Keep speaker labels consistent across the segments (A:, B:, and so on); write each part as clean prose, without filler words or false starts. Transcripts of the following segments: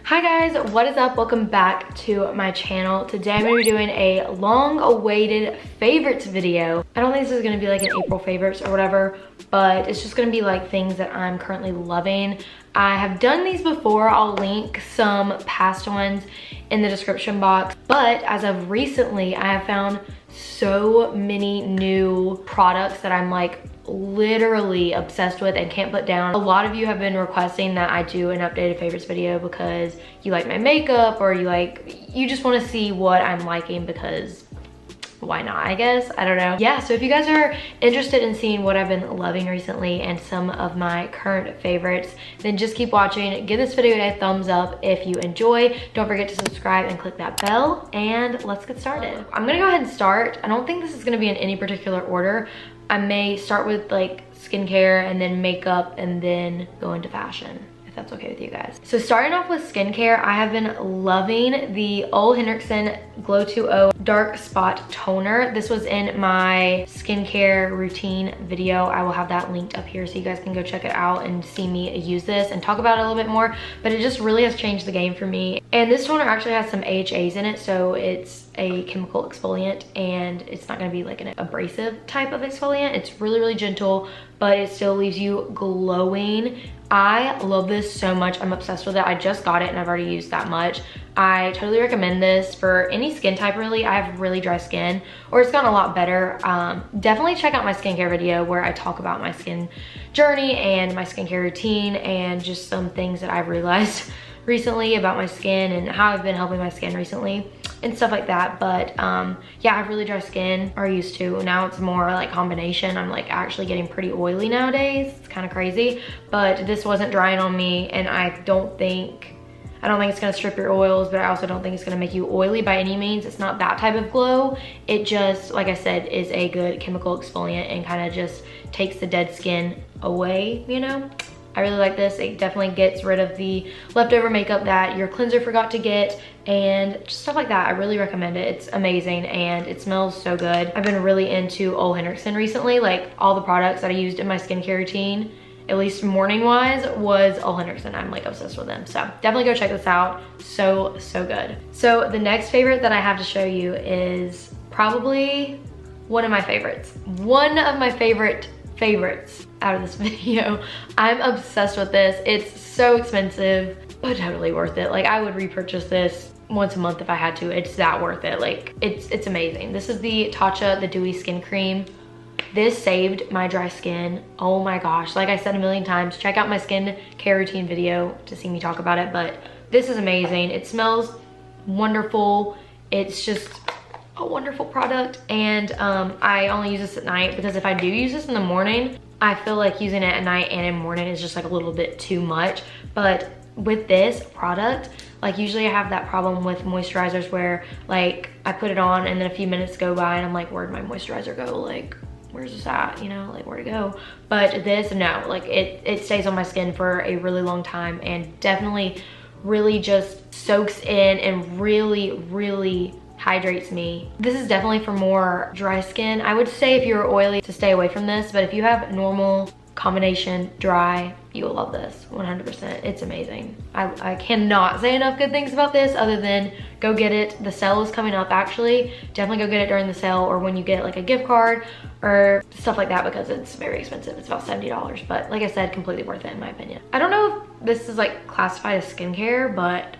A: Hi guys, what is up? Welcome back to my channel. Today I'm going to be doing a long-awaited favorites video. I don't think this is going to be like an April favorites or whatever, but it's just going to be like things that I'm currently loving. I have done these before. I'll link some past ones in the description box, but as of recently, I have found so many new products that I'm like literally obsessed with and can't put down. A lot of you have been requesting that I do an updated favorites video because you like my makeup or you just want to see what I'm liking, because why not, I guess? I don't know. Yeah, so if you guys are interested in seeing what I've been loving recently and some of my current favorites, then just keep watching. Give this video a thumbs up if you enjoy. Don't forget to subscribe and click that bell, and let's get started. I'm gonna go ahead and start. I don't think this is gonna be in any particular order. I may start with like skincare and then makeup and then go into fashion, if that's okay with you guys. So starting off with skincare, I have been loving the Ole Henriksen Glow 2.0 Dark Spot Toner. This was in my skincare routine video. I will have that linked up here so you guys can go check it out and see me use this and talk about it a little bit more. But it just really has changed the game for me. And this toner actually has some AHAs in it, so it's a chemical exfoliant and it's not going to be like an abrasive type of exfoliant. It's really, really gentle, but it still leaves you glowing. I love this so much. I'm obsessed with it. I just got it and I've already used that much. I totally recommend this for any skin type really. I have really dry skin, or it's gotten a lot better. Definitely check out my skincare video where I talk about my skin journey and my skincare routine and just some things that I've realized recently about my skin and how I've been helping my skin recently and stuff like that. But yeah, I have really dry skin, or used to. Now it's more like combination. I'm like actually getting pretty oily nowadays. It's kind of crazy, but this wasn't drying on me, and I don't think it's gonna strip your oils, but I also don't think it's gonna make you oily by any means. It's not that type of glow. It just, like I said, is a good chemical exfoliant and kind of just takes the dead skin away, you know? I really like this. It definitely gets rid of the leftover makeup that your cleanser forgot to get and just stuff like that. I really recommend it. It's amazing and it smells so good. I've been really into Ole Henriksen recently. Like all the products that I used in my skincare routine, at least morning wise, was Ole Henriksen. I'm like obsessed with them. So definitely go check this out. So good. So the next favorite that I have to show you is probably one of my favorites. One of my favorites out of this video. I'm obsessed with this. It's so expensive, but totally worth it. Like I would repurchase this once a month if I had to. It's that worth it. Like it's amazing. This is the Tatcha, the Dewy Skin Cream. This saved my dry skin. Oh my gosh. Like I said a million times, check out my skin care routine video to see me talk about it, but this is amazing. It smells wonderful. It's just a wonderful product, and I only use this at night because if I do use this in the morning, I feel like using it at night and in the morning is just like a little bit too much. But with this product, like usually I have that problem with moisturizers where like I put it on and then a few minutes go by and I'm like, where'd my moisturizer go? Like, where's this at? You know, like where'd it go? But this, no, like it stays on my skin for a really long time and definitely really just soaks in and really hydrates me. This is definitely for more dry skin. I would say if you're oily to stay away from this, but if you have normal combination dry, you will love this 100%. It's amazing. I cannot say enough good things about this other than go get it. The sale is coming up actually. Definitely go get it during the sale or when you get like a gift card or stuff like that, because it's very expensive. It's about $70, but like I said, completely worth it in my opinion. I don't know if this is like classified as skincare, but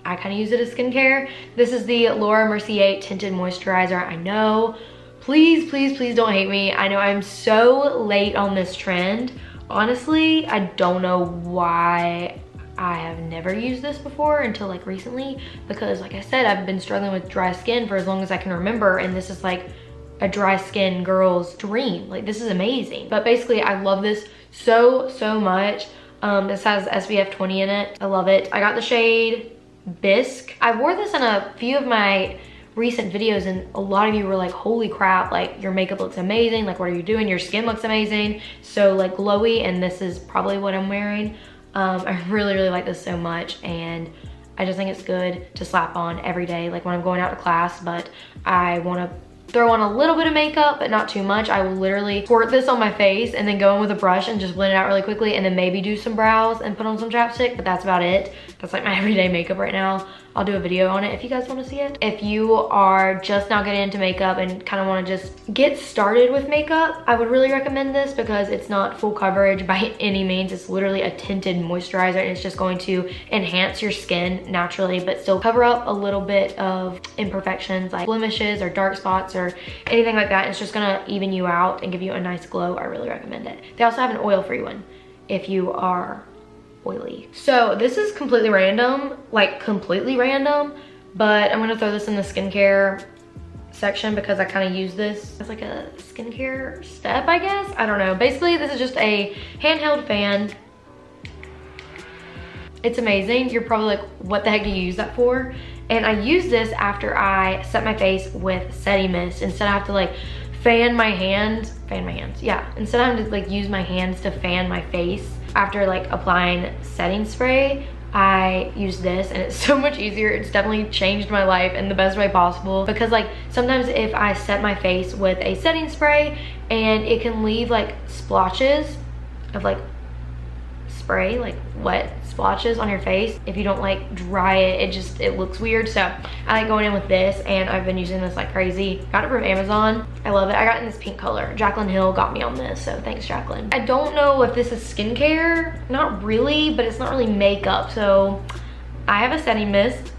A: I kind of use it as skincare. This is the Laura Mercier Tinted Moisturizer. I know, please don't hate me. I know I'm so late on this trend. Honestly, I don't know why I have never used this before until like recently, because like I said, I've been struggling with dry skin for as long as I can remember, and this is like a dry skin girl's dream. Like this is amazing. But basically I love this so much. This has SPF 20 in it. I love it. I got the shade Bisque. I wore this in a few of my recent videos and a lot of you were like, holy crap, like your makeup looks amazing, like what are you doing, your skin looks amazing, so like glowy, and this is probably what I'm wearing. I really like this so much, and I just think it's good to slap on every day, like when I'm going out to class, but I want to throw on a little bit of makeup, but not too much. I will literally squirt this on my face and then go in with a brush and just blend it out really quickly, and then maybe do some brows and put on some chapstick, but that's about it. That's like my everyday makeup right now. I'll do a video on it if you guys want to see it. If you are just now getting into makeup and kind of want to just get started with makeup, I would really recommend this because it's not full coverage by any means. It's literally a tinted moisturizer, and it's just going to enhance your skin naturally, but still cover up a little bit of imperfections like blemishes or dark spots or anything like that. It's just gonna even you out and give you a nice glow. I really recommend it. They also have an oil-free one if you are oily. So this is completely random, like completely random, but I'm gonna throw this in the skincare section because I kind of use this as like a skincare step, I guess. I don't know. Basically, this is just a handheld fan. It's amazing. You're probably like, what the heck do you use that for? And I use this after I set my face with setting mist. Instead I have to like fan my hands, yeah. Instead I have to like use my hands to fan my face after like applying setting spray, I use this, and it's so much easier. It's definitely changed my life in the best way possible, because like sometimes if I set my face with a setting spray and it can leave like splotches of like spray, like wet splotches on your face. If you don't like dry it, it looks weird. So I like going in with this, and I've been using this like crazy. Got it from Amazon. I love it. I got it in this pink color. Jaclyn Hill got me on this, so thanks, Jaclyn. I don't know if this is skincare. Not really, but it's not really makeup. So I have a setting mist.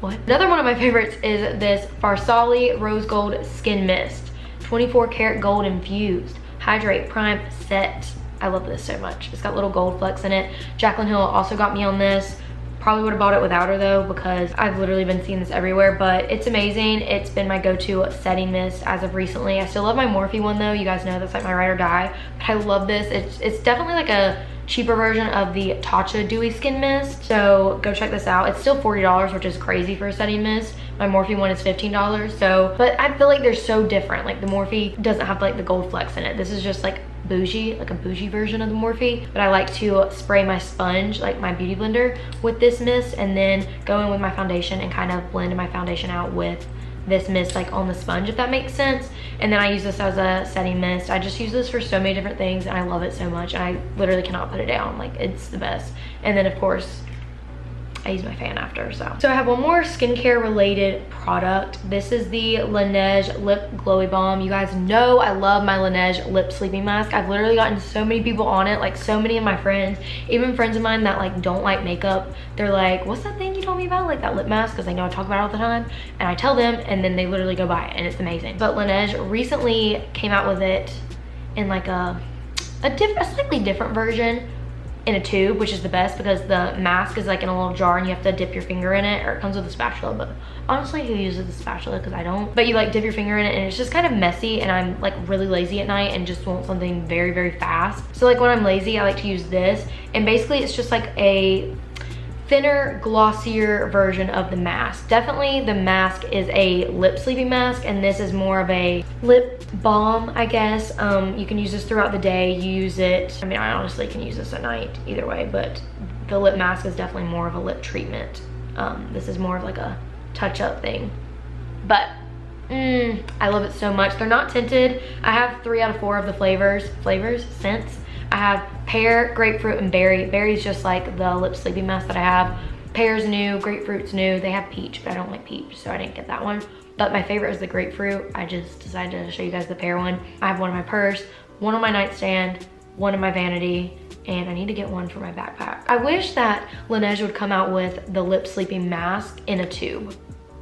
A: What? Another one of my favorites is this Farsali Rose Gold Skin Mist. 24 karat gold infused. Hydrate, prime, set. I love this so much. It's got little gold flecks in it. Jaclyn Hill also got me on this. Probably would have bought it without her though, because I've literally been seeing this everywhere, but it's amazing. It's been my go-to setting mist as of recently. I still love my Morphe one though. You guys know that's like my ride or die, but I love this. It's definitely like a cheaper version of the Tatcha Dewy Skin Mist, so go check this out. It's still $40, which is crazy for a setting mist. My Morphe one is $15, so, but I feel like they're so different. Like the Morphe doesn't have like the gold flecks in it. This is just like bougie, like a bougie version of the Morphe. But I like to spray my sponge, like my beauty blender, with this mist, and then go in with my foundation and kind of blend my foundation out with this mist like on the sponge, if that makes sense. And then I use this as a setting mist. I just use this for so many different things, and I love it so much, and I literally cannot put it down. Like, it's the best. And then of course I use my fan after. So I have one more skincare related product. This is the Laneige Lip Glowy Balm. You guys know I love my Laneige Lip Sleeping Mask. I've literally gotten so many people on it, like so many of my friends, even friends of mine that like don't like makeup. They're like, what's that thing you told me about, like that lip mask? Because they know I talk about it all the time, and I tell them, and then they literally go buy it, and it's amazing. But Laneige recently came out with it in like a slightly different version, in a tube, which is the best because the mask is like in a little jar and you have to dip your finger in it, or it comes with a spatula. But honestly, who uses the spatula? Because I don't. But you like dip your finger in it, and it's just kind of messy, and I'm like really lazy at night and just want something very, very fast. So like when I'm lazy, I like to use this, and basically it's just like a thinner, glossier version of the mask. Definitely the mask is a lip sleeping mask, and this is more of a lip balm, I guess. You can use this throughout the day. You use it, I mean, I honestly can use this at night either way, but the lip mask is definitely more of a lip treatment. This is more of like a touch-up thing, but I love it so much. They're not tinted. I have 3 out of 4 of the scents. I have pear, grapefruit, and berry. Berry's just like the lip sleeping mask that I have. Pear's new, grapefruit's new. They have peach, but I don't like peach, so I didn't get that one. But my favorite is the grapefruit. I just decided to show you guys the pear one. I have one in my purse, one on my nightstand, one in my vanity, and I need to get one for my backpack. I wish that Laneige would come out with the lip sleeping mask in a tube,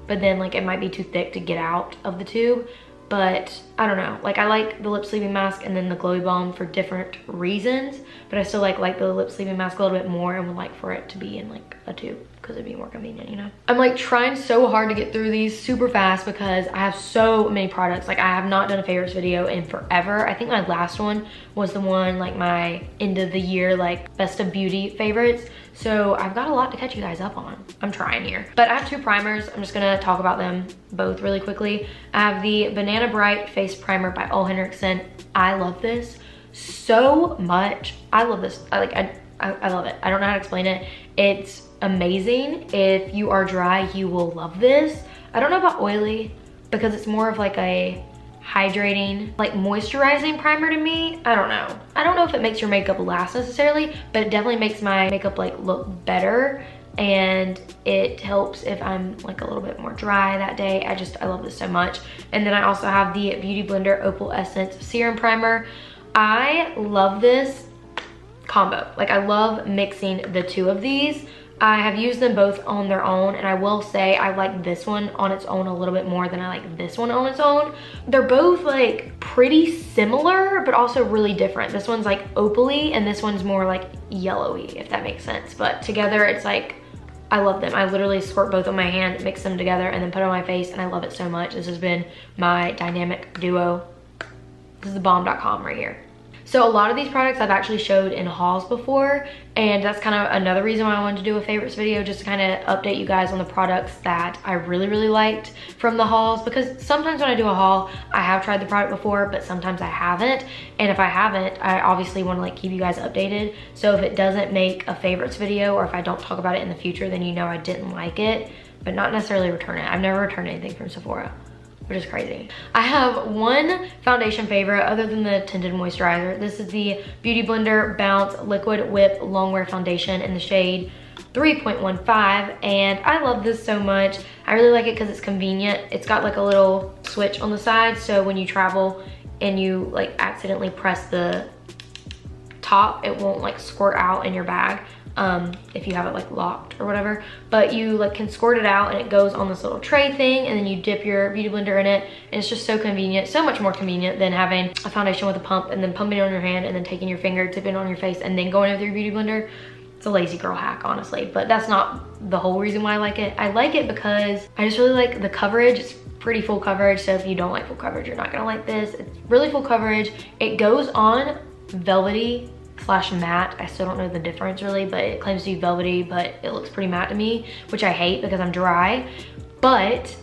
A: but then like it might be too thick to get out of the tube. But I don't know, like I like the lip sleeping mask and then the glowy balm for different reasons, but I still like the lip sleeping mask a little bit more, and would like for it to be in like a tube because it'd be more convenient, you know? I'm like trying so hard to get through these super fast because I have so many products. Like I have not done a favorites video in forever. I think my last one was the one like my end of the year, like best of beauty favorites. So I've got a lot to catch you guys up on. I'm trying here. But I have 2 primers. I'm just gonna talk about them both really quickly. I have the Banana Bright Face Primer by Ole Henriksen. I love this so much. I love this. I love it. I don't know how to explain it. It's amazing. If you are dry, you will love this. I don't know about oily, because it's more of like a hydrating, like moisturizing primer to me. I don't know. I don't know if it makes your makeup last necessarily, but it definitely makes my makeup like look better, and it helps if I'm like a little bit more dry that day. I love this so much. And then I also have the Beauty Blender Opal Essence Serum Primer. I love this combo. Like, I love mixing the two of these. I have used them both on their own, and I will say I like this one on its own a little bit more than I like this one on its own. They're both like pretty similar, but also really different. This one's like opally, and this one's more like yellowy, if that makes sense. But together, it's like, I love them. I literally squirt both on my hand, mix them together, and then put it on my face, and I love it so much. This has been my dynamic duo. This is the balm.com right here. So a lot of these products I've actually showed in hauls before, and that's kind of another reason why I wanted to do a favorites video, just to kind of update you guys on the products that I really liked from the hauls, because sometimes when I do a haul, I have tried the product before, but sometimes I haven't. And if I haven't, I obviously want to like keep you guys updated. So if it doesn't make a favorites video, or if I don't talk about it in the future, then you know I didn't like it, but not necessarily return it. I've never returned anything from Sephora, which is crazy. I have one foundation favorite other than the Tinted moisturizer. This is the Beauty Blender Bounce Liquid Whip Longwear Foundation in the shade 3.15, and I love this so much. I really like it because it's convenient. It's got like a little switch on the side, so when you travel and you like accidentally press the top, it won't like squirt out in your bag. If you have it like locked or whatever, but you like can squirt it out and it goes on this little tray thing, and then you dip your beauty blender in it, and it's just so convenient, so much more convenient than having a foundation with a pump and then pumping it on your hand and then taking your finger, dipping it on your face, and then going over your beauty blender. It's a lazy girl hack, honestly, but that's not the whole reason why I like it. I like it because I just really like the coverage. It's pretty full coverage, so if you don't like full coverage, you're not gonna like this. It's really full coverage. It goes on velvety / matte. I still don't know the difference really, but it claims to be velvety, but it looks pretty matte to me, which I hate because I'm dry. But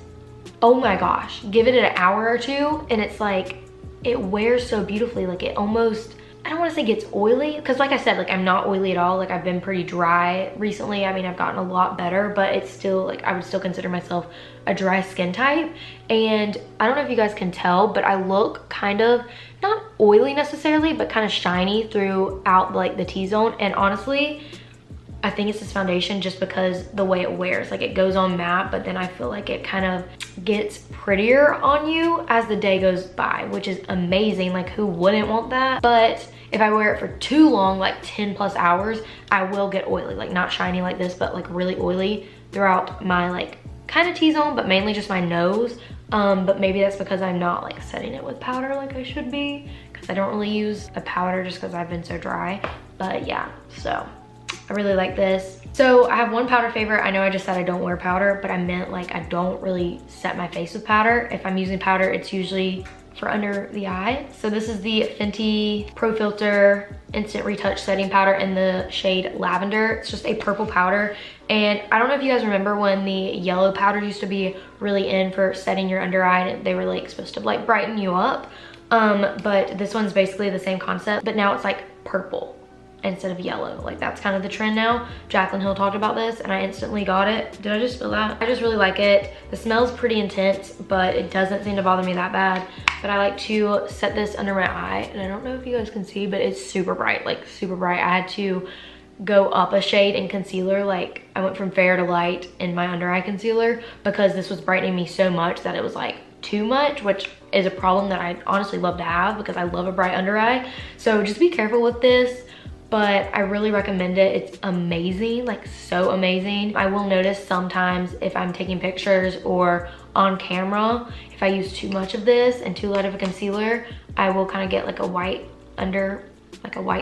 A: oh my gosh, give it an hour or two and it's like, it wears so beautifully. Like, it almost, I don't want to say gets oily, because like I said, like, I'm not oily at all. Like, I've been pretty dry recently. I mean, I've gotten a lot better, but it's still like, I would still consider myself a dry skin type. And I don't know if you guys can tell, but I look kind of not oily necessarily, but kind of shiny throughout like the T-zone. And honestly, I think it's this foundation just because the way it wears. Like, it goes on matte, but then I feel like it kind of gets prettier on you as the day goes by, which is amazing. Like, who wouldn't want that? But if I wear it for too long, like 10+ hours, I will get oily. Like, not shiny like this, but like really oily throughout my like kind of T-zone, but mainly just my nose. But maybe that's because I'm not like setting it with powder like I should be, because I don't really use a powder just because I've been so dry. But yeah, so I really like this. So I have one powder favorite. I know I just said I don't wear powder, but I meant like I don't really set my face with powder. If I'm using powder, it's usually for under the eye. So this is the Fenty Pro Filter Instant Retouch Setting Powder in the shade Lavender. It's just a purple powder. And I don't know if you guys remember when the yellow powder used to be really in for setting your under eye, and they were like supposed to like brighten you up. But this one's basically the same concept, but now it's like purple instead of yellow. Like, that's kind of the trend now. Jaclyn Hill talked about this and I instantly got it. Did I just spill that? I just really like it. The smell's pretty intense, but it doesn't seem to bother me that bad. But I like to set this under my eye, and I don't know if you guys can see, but it's super bright, like super bright. I had to go up a shade in concealer. Like, I went from fair to light in my under eye concealer because this was brightening me so much that it was like too much, which is a problem that I honestly love to have because I love a bright under eye. So just be careful with this. But I really recommend it. It's amazing, like so amazing. I will notice sometimes if I'm taking pictures or on camera, if I use too much of this and too light of a concealer, I will kind of get like a white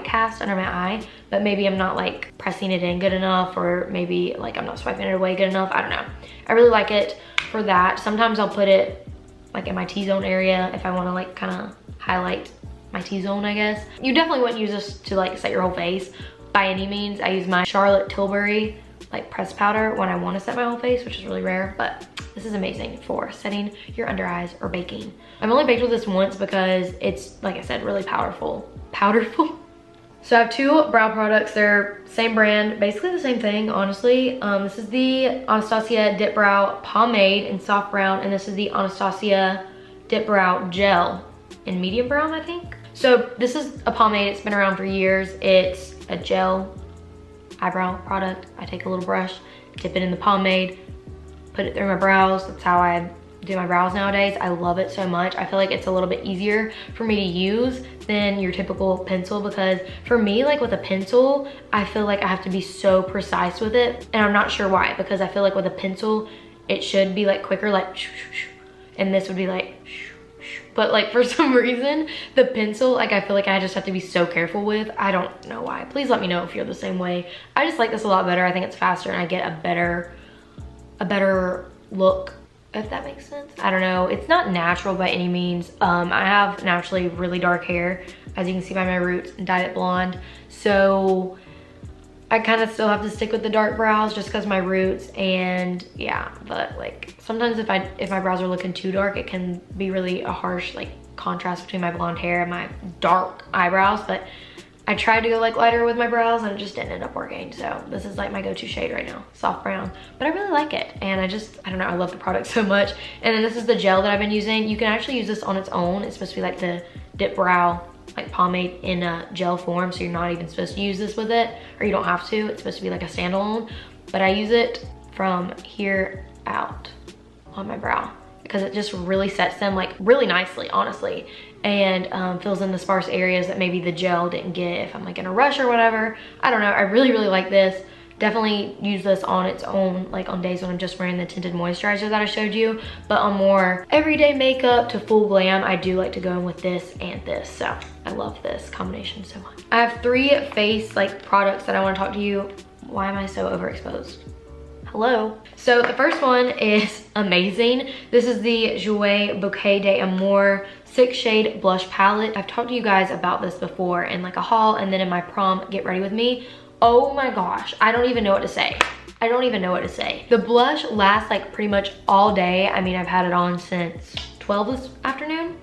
A: cast under my eye, but maybe I'm not like pressing it in good enough, or maybe like I'm not swiping it away good enough. I don't know. I really like it for that. Sometimes I'll put it like in my T-zone area if I want to like kind of highlight my T-zone, I guess. You definitely wouldn't use this to like set your whole face by any means. I use my Charlotte Tilbury like pressed powder when I want to set my whole face, which is really rare, but this is amazing for setting your under eyes or baking. I've only baked with this once because it's, like I said, really powerful. So I have two brow products. They're same brand, basically the same thing, honestly. This is the Anastasia Dip Brow Pomade in soft brown, and this is the Anastasia Dip Brow Gel in medium brown, I think. So this is a pomade. It's been around for years. It's a gel eyebrow product. I take a little brush, dip it in the pomade, put it through my brows. That's how I do my brows nowadays. I love it so much. I feel like it's a little bit easier for me to use than your typical pencil, because for me, like with a pencil, I feel like I have to be so precise with it, and I'm not sure why, because I feel like with a pencil it should be like quicker, like and this would be like, but like for some reason the pencil, like I feel like I just have to be so careful with. I don't know why. Please let me know if you're the same way. I just like this a lot better. I think it's faster and I get a better look, if that makes sense. I don't know. It's not natural by any means. I have naturally really dark hair, as you can see by my roots, and dyed it blonde. So I kind of still have to stick with the dark brows just because my roots, and yeah, but like sometimes if my brows are looking too dark, it can be really a harsh like contrast between my blonde hair and my dark eyebrows. But I tried to go like lighter with my brows and it just didn't end up working. So this is like my go-to shade right now, soft brown. But I really like it, and I don't know, I love the product so much. And then this is the gel that I've been using. You can actually use this on its own. It's supposed to be like the Dip Brow like pomade in a gel form, so you're not even supposed to use this with it, or you don't have to. It's supposed to be like a standalone, but I use it from here out on my brow because it just really sets them like really nicely, honestly, and fills in the sparse areas that maybe the gel didn't get if I'm like in a rush or whatever. I don't know, I really like this. Definitely use this on its own, like on days when I'm just wearing the tinted moisturizer that I showed you. But on more everyday makeup to full glam, I do like to go in with this and this. So I love this combination so much. I have three face like products that I want to talk to you. Why am I so overexposed? Hello. So the first one is amazing. This is the Jouer Bouquet d'Amour 6-shade blush palette. I've talked to you guys about this before in like a haul and then in my prom get ready with me. Oh my gosh, I don't even know what to say. I don't even know what to say. The blush lasts like pretty much all day. I mean, I've had it on since 12 this afternoon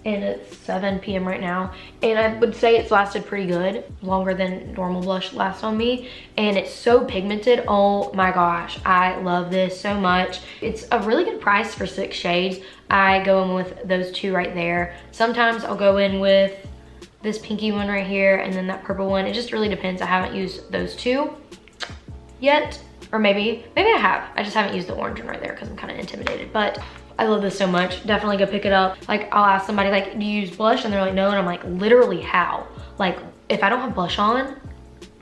A: and it's 7 p.m. right now. And I would say it's lasted pretty good, longer than normal blush lasts on me. And it's so pigmented. Oh my gosh, I love this so much. It's a really good price for 6 shades. I go in with those two right there. Sometimes I'll go in with this pinky one right here and then that purple one. It just really depends. I haven't used those two yet, or maybe I have. I just haven't used the orange one right there because I'm kind of intimidated, but I love this so much. Definitely go pick it up. Like I'll ask somebody like, do you use blush? And they're like, no. And I'm like, literally how? Like if I don't have blush on,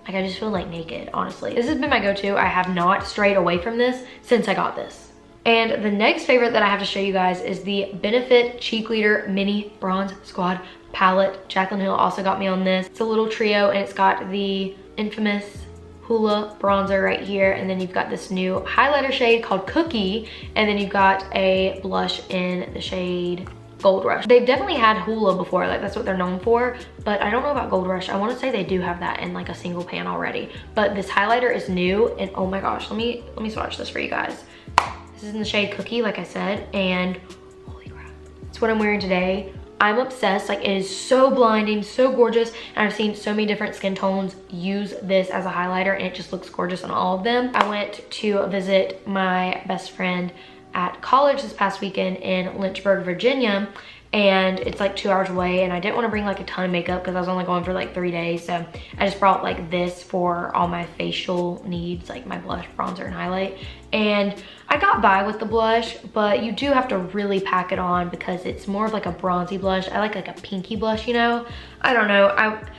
A: like I just feel like naked, honestly. This has been my go-to. I have not strayed away from this since I got this. And the next favorite that I have to show you guys is the Benefit Cheek Leader Mini Bronze Squad palette. Jaclyn Hill also got me on this. It's a little trio and it's got the infamous Hoola bronzer right here, and then you've got this new highlighter shade called Cookie, and then you've got a blush in the shade Gold Rush. They've definitely had Hoola before, like that's what they're known for, but I don't know about Gold Rush. I want to say they do have that in like a single pan already, but this highlighter is new, and oh my gosh, let me swatch this for you guys. This is in the shade Cookie, like I said, and holy crap, it's what I'm wearing today. I'm obsessed. Like it is so blinding, so gorgeous, and I've seen so many different skin tones use this as a highlighter and it just looks gorgeous on all of them. I went to visit my best friend at college this past weekend in Lynchburg, Virginia, and it's like 2 hours away, and I didn't want to bring like a ton of makeup because I was only going for like 3 days, so I just brought like this for all my facial needs, like my blush, bronzer, and highlight. And I got by with the blush, but you do have to really pack it on because it's more of like a bronzy blush. I like a pinky blush, you know? I don't know,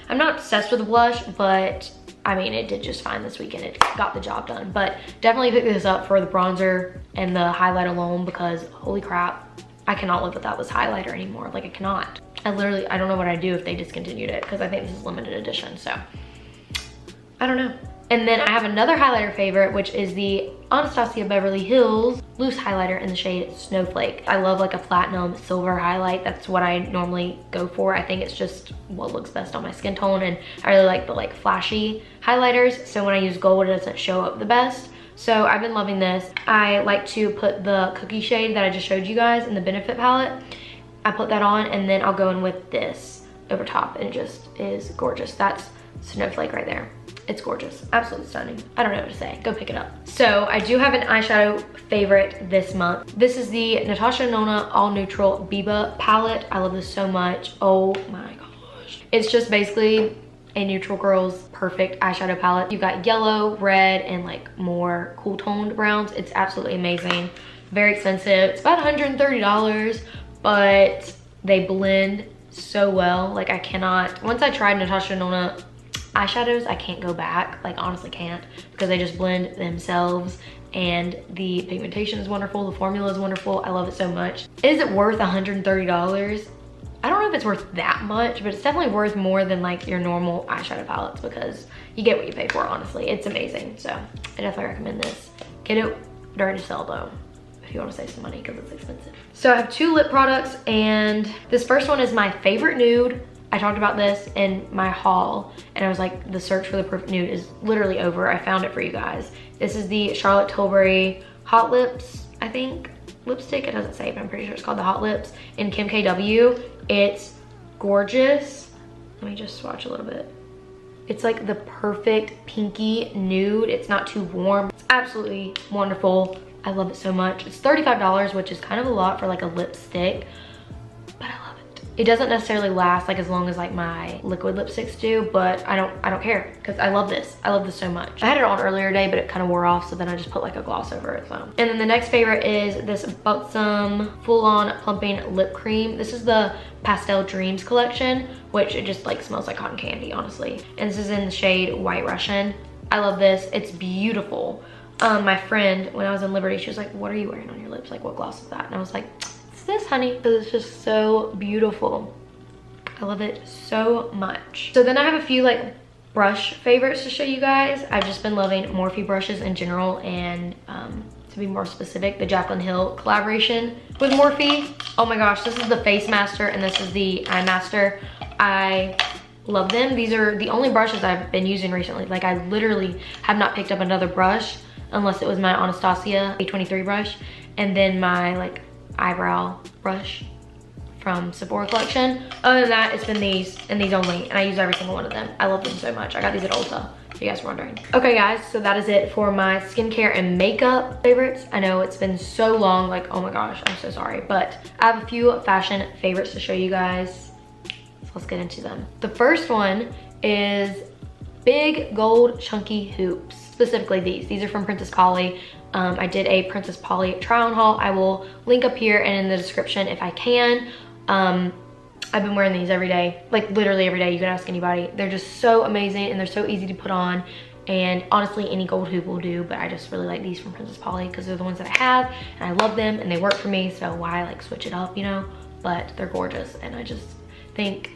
A: I'm not obsessed with the blush, but I mean, it did just fine this weekend. It got the job done, but definitely pick this up for the bronzer and the highlight alone because holy crap, I cannot live without this highlighter anymore. Like I cannot. I don't know what I'd do if they discontinued it because I think this is limited edition, so I don't know. And then I have another highlighter favorite, which is the Anastasia Beverly Hills loose highlighter in the shade Snowflake. I love like a platinum silver highlight. That's what I normally go for. I think it's just what looks best on my skin tone, and I really like the like flashy highlighters. So when I use gold, it doesn't show up the best. So I've been loving this. I like to put the Cookie shade that I just showed you guys in the Benefit palette. I put that on and then I'll go in with this over top, and it just is gorgeous. That's snowflake right there. It's gorgeous, absolutely stunning. I don't know what to say, go pick it up. So I do have an eyeshadow favorite this month. This is the Natasha Denona All Neutral Biba palette. I love this so much, oh my gosh. It's just basically a neutral girl's perfect eyeshadow palette. You've got yellow, red, and like more cool toned browns. It's absolutely amazing. Very expensive, it's about $130, but they blend so well. Like I cannot, once I tried Natasha Denona eyeshadows, I can't go back, like honestly can't, because they just blend themselves and the pigmentation is wonderful, the formula is wonderful. I love it so much. Is it worth $130? I don't know if it's worth that much, but it's definitely worth more than like your normal eyeshadow palettes because you get what you pay for, honestly. It's amazing, so I definitely recommend this. Get it during the sale though, if you want to save some money because it's expensive. So I have 2 lip products, and this first one is my favorite nude. I talked about this in my haul, and I was like, the search for the perfect nude is literally over. I found it for you guys. This is the Charlotte Tilbury Hot Lips, I think, lipstick. It doesn't say, but I'm pretty sure it's called the Hot Lips in Kim KW. It's gorgeous. Let me just swatch a little bit. It's like the perfect pinky nude. It's not too warm. It's absolutely wonderful. I love it so much. It's $35, which is kind of a lot for like a lipstick, but I love it. It doesn't necessarily last like as long as like my liquid lipsticks do, but I don't care because I love this. I love this so much. I had it on earlier today, but it kind of wore off, so then I just put like a gloss over it. So. And then the next favorite is this Buxom Full-On Plumping Lip Cream. This is the Pastel Dreams collection, which it just like smells like cotton candy, honestly. And this is in the shade White Russian. I love this. It's beautiful. My friend, when I was in Liberty, she was like, what are you wearing on your lips? Like, what gloss is that? And I was like, it's this, honey, because it's just so beautiful. I love it so much. So then I have a few like brush favorites to show you guys. I've just been loving Morphe brushes in general, and to be more specific, the Jaclyn Hill collaboration with Morphe. Oh my gosh, this is the Face Master and this is the Eye Master. I love them. These are the only brushes I've been using recently. Like I literally have not picked up another brush unless it was my Anastasia A23 brush, and then my like eyebrow brush from Sephora collection. Other than that, it's been these and these only, and I use every single one of them. I love them so much. I got these at Ulta, if you guys were wondering. Okay guys, so that is it for my skincare and makeup favorites. I know it's been so long, like oh my gosh, I'm so sorry, but I have a few fashion favorites to show you guys. So let's get into them. The first one is big gold chunky hoops. Specifically these are from Princess Polly. I did a Princess Polly try on haul. I will link up here and in the description if I can. I've been wearing these every day, like literally every day. You can ask anybody. They're just so amazing and they're so easy to put on, and honestly any gold hoop will do, but I just really like these from Princess Polly because they're the ones that I have and I love them and they work for me, so why like switch it up, you know? But they're gorgeous and I just think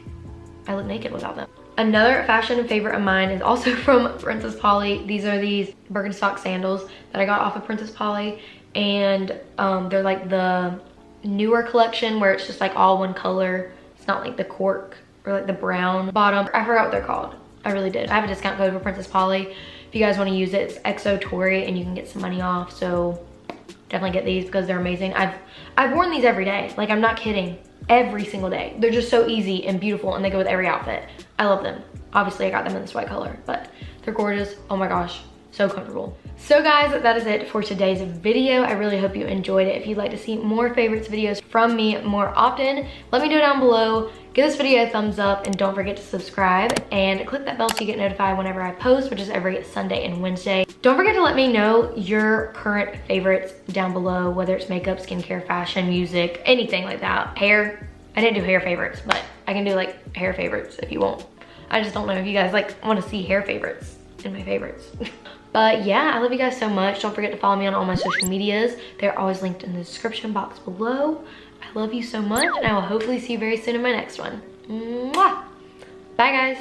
A: I look naked without them. Another fashion favorite of mine is also from Princess Polly. These are these Birkenstock sandals that I got off of Princess Polly, and they're like the newer collection where it's just like all one color. It's not like the cork or like the brown bottom. I forgot what they're called. I really did. I have a discount code for Princess Polly. If you guys want to use it, it's XOTORI and you can get some money off. So definitely get these because they're amazing. I've worn these every day. Like I'm not kidding. Every single day. They're just so easy and beautiful and they go with every outfit. I love them. Obviously I got them in this white color, but they're gorgeous. Oh my gosh, so comfortable. So guys, that is it for today's video. I really hope you enjoyed it. If you'd like to see more favorites videos from me more often, let me know down below. Give this video a thumbs up and don't forget to subscribe and click that bell so you get notified whenever I post, which is every Sunday and Wednesday. Don't forget to let me know your current favorites down below, whether it's makeup, skincare, fashion, music, anything like that. Hair, I didn't do hair favorites, but I can do like hair favorites if you want. I just don't know if you guys like want to see hair favorites in my favorites. But yeah, I love you guys so much. Don't forget to follow me on all my social medias. They're always linked in the description box below. I love you so much, and I will hopefully see you very soon in my next one. Mwah! Bye guys.